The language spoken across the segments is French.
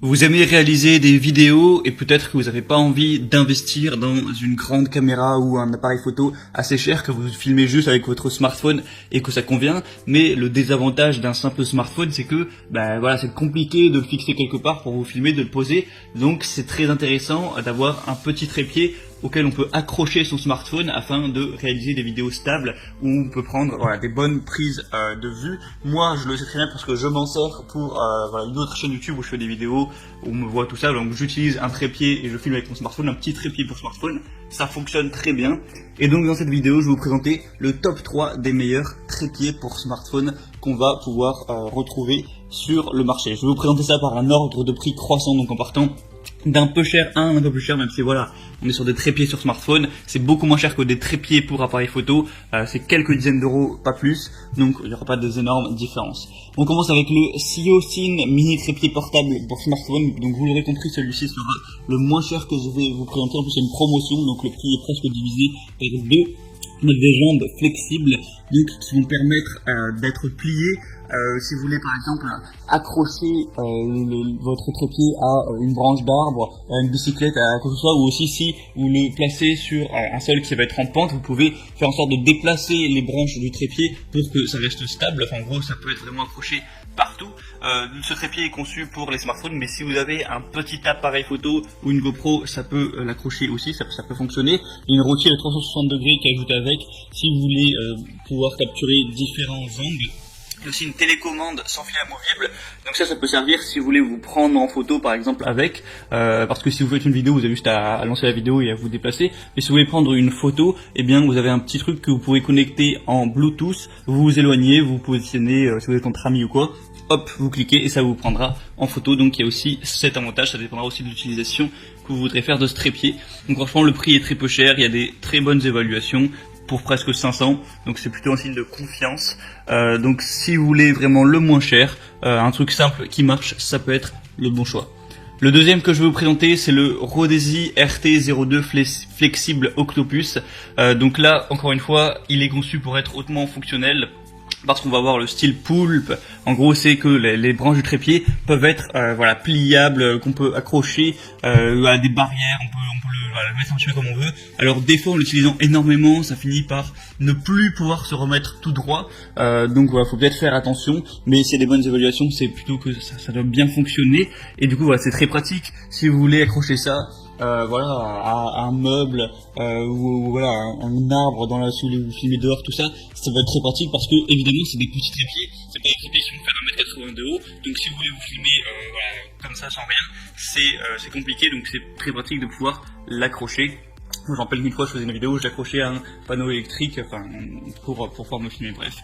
Vous aimez réaliser des vidéos et peut-être que vous n'avez pas envie d'investir dans une grande caméra ou un appareil photo assez cher, que vous filmez juste avec votre smartphone et que ça convient. Mais le désavantage d'un simple smartphone, c'est que voilà, c'est compliqué de le fixer quelque part pour vous filmer, de le poser. Donc c'est très intéressant d'avoir un petit trépied auquel on peut accrocher son smartphone afin de réaliser des vidéos stables où on peut prendre des bonnes prises de vue. Moi je le sais très bien parce que je m'en sers pour une autre chaîne YouTube où je fais des vidéos où on me voit tout ça, donc j'utilise un trépied et je filme avec mon smartphone, un petit trépied pour smartphone, ça fonctionne très bien. Et donc dans cette vidéo je vais vous présenter le top 3 des meilleurs trépieds pour smartphone qu'on va pouvoir retrouver sur le marché. Je vais vous présenter ça par un ordre de prix croissant, donc en partant d'un peu cher à un peu plus cher, même si voilà, on est sur des trépieds sur smartphone, c'est beaucoup moins cher que des trépieds pour appareil photo, c'est quelques dizaines d'euros, pas plus, donc il n'y aura pas des énormes différences. On commence avec le Siocine mini trépied portable pour smartphone, donc vous l'aurez compris, celui-ci sera le moins cher que je vais vous présenter, en plus c'est une promotion, donc le prix est presque divisé par deux. Des jambes flexibles donc qui vont permettre d'être pliées si vous voulez par exemple accrocher votre trépied à une branche d'arbre, à une bicyclette, à quoi que ce soit, ou aussi si vous le placez sur un sol qui va être en pente, vous pouvez faire en sorte de déplacer les branches du trépied pour que ça reste stable. Enfin en gros ça peut être vraiment accroché partout. Ce trépied est conçu pour les smartphones, mais si vous avez un petit appareil photo ou une GoPro, ça peut l'accrocher aussi, ça peut fonctionner. Il y a une rotule à 360 degrés qui est ajoutée avec, si vous voulez pouvoir capturer différents angles. Il y a aussi une télécommande sans fil amovible, donc ça peut servir si vous voulez vous prendre en photo par exemple avec, parce que si vous faites une vidéo, vous avez juste à lancer la vidéo et à vous déplacer, mais si vous voulez prendre une photo, eh bien vous avez un petit truc que vous pouvez connecter en Bluetooth, vous vous éloignez, vous positionnez, si vous êtes entre amis ou quoi, hop, vous cliquez et ça vous prendra en photo. Donc il y a aussi cet avantage, ça dépendra aussi de l'utilisation que vous voudrez faire de ce trépied. Donc franchement le prix est très peu cher, il y a des très bonnes évaluations pour presque 500, donc c'est plutôt un signe de confiance. Donc si vous voulez vraiment le moins cher, un truc simple qui marche, ça peut être le bon choix. Le deuxième que je vais vous présenter, c'est le Rodesi RT02 Flexible Octopus. Donc là, encore une fois, il est conçu pour être hautement fonctionnel, parce qu'on va avoir le style poulpe. En gros, c'est que les branches du trépied peuvent être pliables, qu'on peut accrocher à des barrières, on peut le mettre un petit peu comme on veut. Alors des fois en l'utilisant énormément, ça finit par ne plus pouvoir se remettre tout droit, donc voilà, faut peut-être faire attention, mais s'il y a des bonnes évaluations, c'est plutôt que ça doit bien fonctionner, et du coup voilà, c'est très pratique si vous voulez accrocher ça à un meuble ou voilà un arbre dans la sous vous filmez dehors, tout ça va être très pratique parce que évidemment c'est des petits trépieds, c'est pas des trépieds qui vont faire 1m80 de haut, donc si vous voulez vous filmer comme ça sans rien, c'est compliqué, donc c'est très pratique de pouvoir l'accrocher. Je me rappelle qu'une fois je faisais une vidéo où je l'accrochais à un panneau électrique, pour pouvoir me filmer, bref.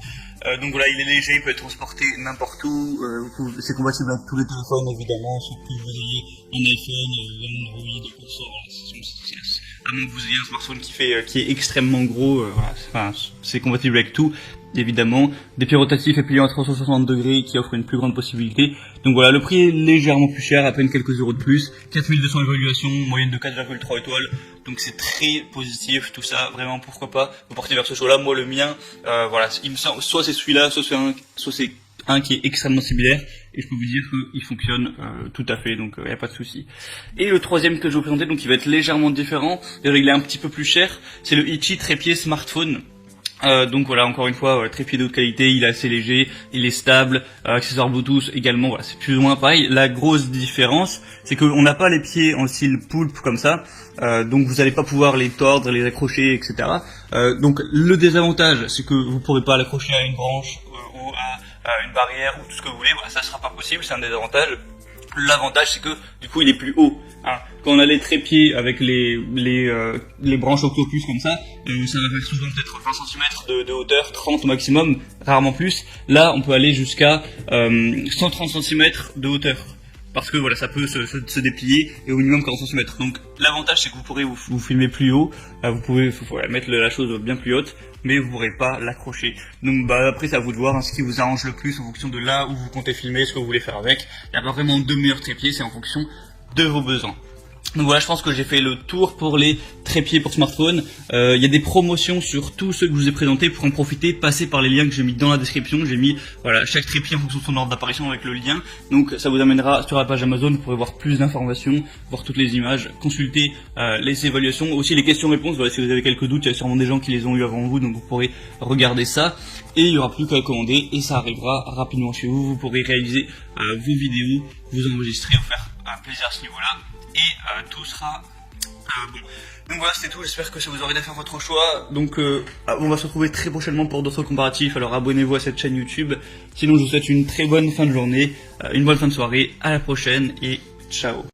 Donc voilà, il est léger, il peut être transporté n'importe où, c'est compatible avec tous les téléphones évidemment, sauf que vous ayez un iPhone, un Android, tout ça, à moins que vous ayez un smartphone qui est extrêmement gros, c'est compatible avec tout. Évidemment, des pieds rotatifs et pliants à 360 degrés qui offrent une plus grande possibilité. Donc voilà, le prix est légèrement plus cher, à peine quelques euros de plus. 4200 évaluations, moyenne de 4,3 étoiles. Donc c'est très positif tout ça, vraiment pourquoi pas vous porter vers ce choix-là. Moi le mien, il me semble, soit c'est celui-là, soit c'est un qui est extrêmement similaire, et je peux vous dire qu'il fonctionne tout à fait, donc il n'y a pas de souci. Et le troisième que je vais vous présenter, donc il va être légèrement différent, d'ailleurs il est un petit peu plus cher, c'est le Ichi trépied smartphone. Donc voilà, encore une fois, trépied de haute qualité, il est assez léger, il est stable, accessoire Bluetooth également, voilà, c'est plus ou moins pareil. La grosse différence, c'est qu'on n'a pas les pieds en style poulpe comme ça, donc vous n'allez pas pouvoir les tordre, les accrocher, etc. Donc le désavantage, c'est que vous ne pourrez pas l'accrocher à une branche ou à une barrière ou tout ce que vous voulez, voilà, ça sera pas possible, c'est un désavantage. L'avantage c'est que du coup il est plus haut. Quand on a les trépieds avec les branches octopus comme ça va faire souvent peut-être 20 cm de hauteur, 30 au maximum, rarement plus. Là on peut aller jusqu'à 130 cm de hauteur. Parce que voilà, ça peut se déplier et au minimum 40 cm. Donc l'avantage c'est que vous pourrez vous filmer plus haut, vous pouvez mettre la chose bien plus haute, mais vous ne pourrez pas l'accrocher. Donc après c'est à vous de voir ce qui vous arrange le plus en fonction de là où vous comptez filmer, ce que vous voulez faire avec. Il n'y a pas vraiment deux meilleurs trépieds, c'est en fonction de vos besoins. Donc voilà, je pense que j'ai fait le tour pour les trépieds pour smartphone. Il y a des promotions sur tous ceux que je vous ai présentés. Pour en profiter, passez par les liens que j'ai mis dans la description. J'ai mis voilà chaque trépied en fonction de son ordre d'apparition avec le lien. Donc ça vous amènera sur la page Amazon. Vous pourrez voir plus d'informations, voir toutes les images, consulter les évaluations, aussi les questions-réponses. Voilà, si vous avez quelques doutes, il y a sûrement des gens qui les ont eu avant vous, donc vous pourrez regarder ça. Et il n'y aura plus qu'à le commander et ça arrivera rapidement chez vous. Vous pourrez réaliser vos vidéos, vous enregistrer, vous faire plaisir à ce niveau-là. Et tout sera bon. Donc voilà, c'était tout, j'espère que ça vous aura aidé à faire votre choix. Donc on va se retrouver très prochainement pour d'autres comparatifs, alors abonnez-vous à cette chaîne YouTube. Sinon je vous souhaite une très bonne fin de journée, une bonne fin de soirée, à la prochaine et ciao.